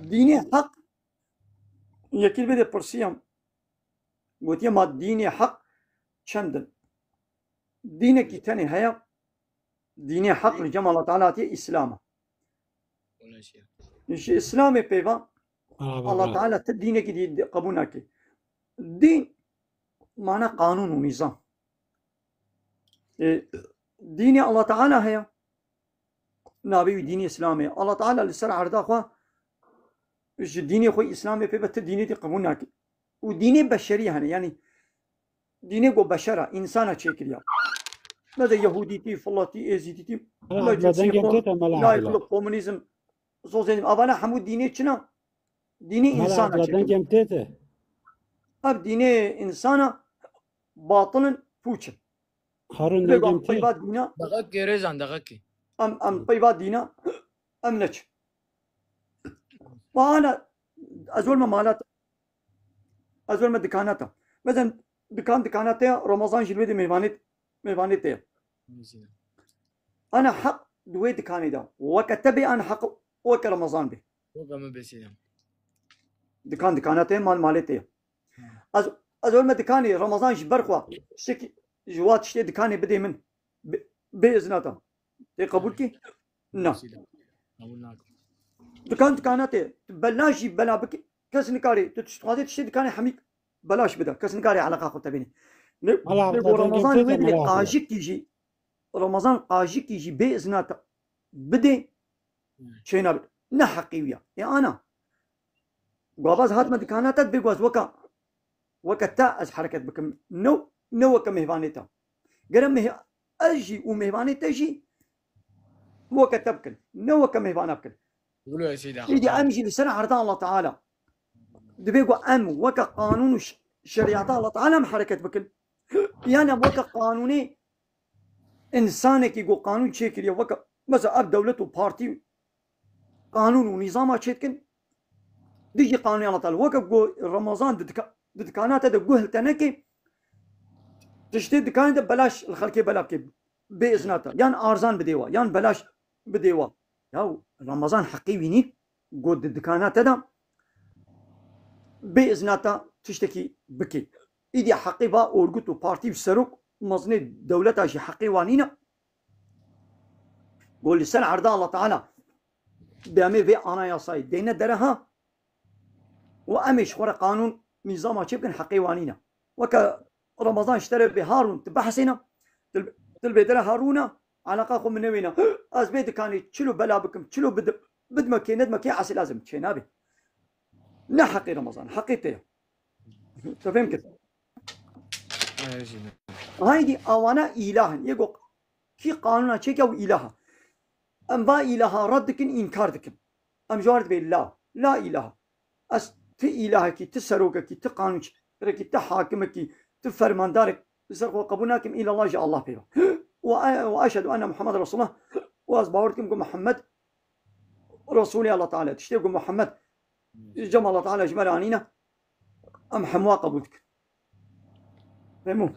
ديني حق يكيل بدي برسيام قلت ما ديني حق شندن دينك تاني هيا ديني حق لجمع الله تعالى تي إسلامه إيش إسلامي بيبا الله تعالى تدينك دي قبولك دين معناه قانون ونظام ديني الله تعالى هيا نابي ديني إسلامي الله تعالى لسر عرضه خوا إيش ديني خوي إسلامي بيبا تديني دي قبولك وديني بشري هني يعني ديني جو بشرة إنسانة شكليا ماذا يهوديتي فلاتي ازيتي لا جنسية لا يطلب كومونيزم سوسياليزم أبانا حمود ديني چنا ديني إنسانة شكليا أب ديني إنسانة باطل فوچن هارون بيبا طيبا دينا دقاقي ريزان دقاقي أم طيبا دينا أم نچ وأنا أزول ما مالات أزول ما دكاناتا مثلا دكاناتا رمضان جلوي دي ميبانيت أنا حق دوي دكاني دا وكتبي أنا حق وك رمضان به وقام بسيدم دكاناتين مالتي أزول ما دكاني رمضان جبرخوا شكي جوات شتي دكاني بدي من بإذناتا قبولكي؟ نعم دكاناتي بلاش بلا بك كسنكاري تشتغلي تشتي دكاني حميك بلاش بدا كسنكاري علاقة خو تبيني رمضان ويدي قاجيك تيجي رمضان قاجيك تيجي بإذناتا بدي شينا بد نحقيويا يا أنا قابز هات ما دكاناتك بيقواز وكا تا از حركت بكم نو وكا مهبانيتا قرم أجي ومهبانيتا جي وكا تبكن نو وكا مهبانا بكن قولوا يا سيدي يدي أمجي لسنة عرضان الله تعالى دبيقوا أم وكا قانون شريعة الله تعالى محركت بكن يعني وكا قانوني إنسانك يقول قانون شكل وكا مثلا أب دولة وبارتي قانون ونظام شكل ديجي قانون الله تعالى وكا رمضان دكانات هذا قهل تنكي تشتري دكانات بلاش الخلكي بلاكي بإذناتا يعني أرزان بديوا يعني بلاش بديوا يا رمضان حقي ويني قد الدكانات هذا بإذناتا تشتكي بكي إيدي حقي با أورجوتو بارتي بسروق مزني دولتها شي حقي وانينا قول لي سنة عرضان الله تعالى بأمي في أنا يا صايد دينا درها وأمش ورا قانون نظام شبكن حقي وانينا وكا رمضان اشترى بهارون تبحثنا تلبيدنا هارونا علاقة من وينا أزبيد كاني تشلو بلا بكم تشلو بد مكي ند مكي عسل لازم تشينابي لا حقي رمضان حقيقته تفهم كده هايدي أوانا إله يقول كي قانونا شيء أو إله أم با إله ردكن إنكاردكن أم جوارد بالله لا إله في إلهك تسروقك تقانونك رك تحاكمك تفرماندارك سرقوا قبولناكم إلى الله جاء الله فيه وأشهد أن محمد رسول الله وأصبحتكم محمد رسول الله تعالى تشتيكم محمد جمع الله تعالى جمال عنينا أم حموا قبولك فهموا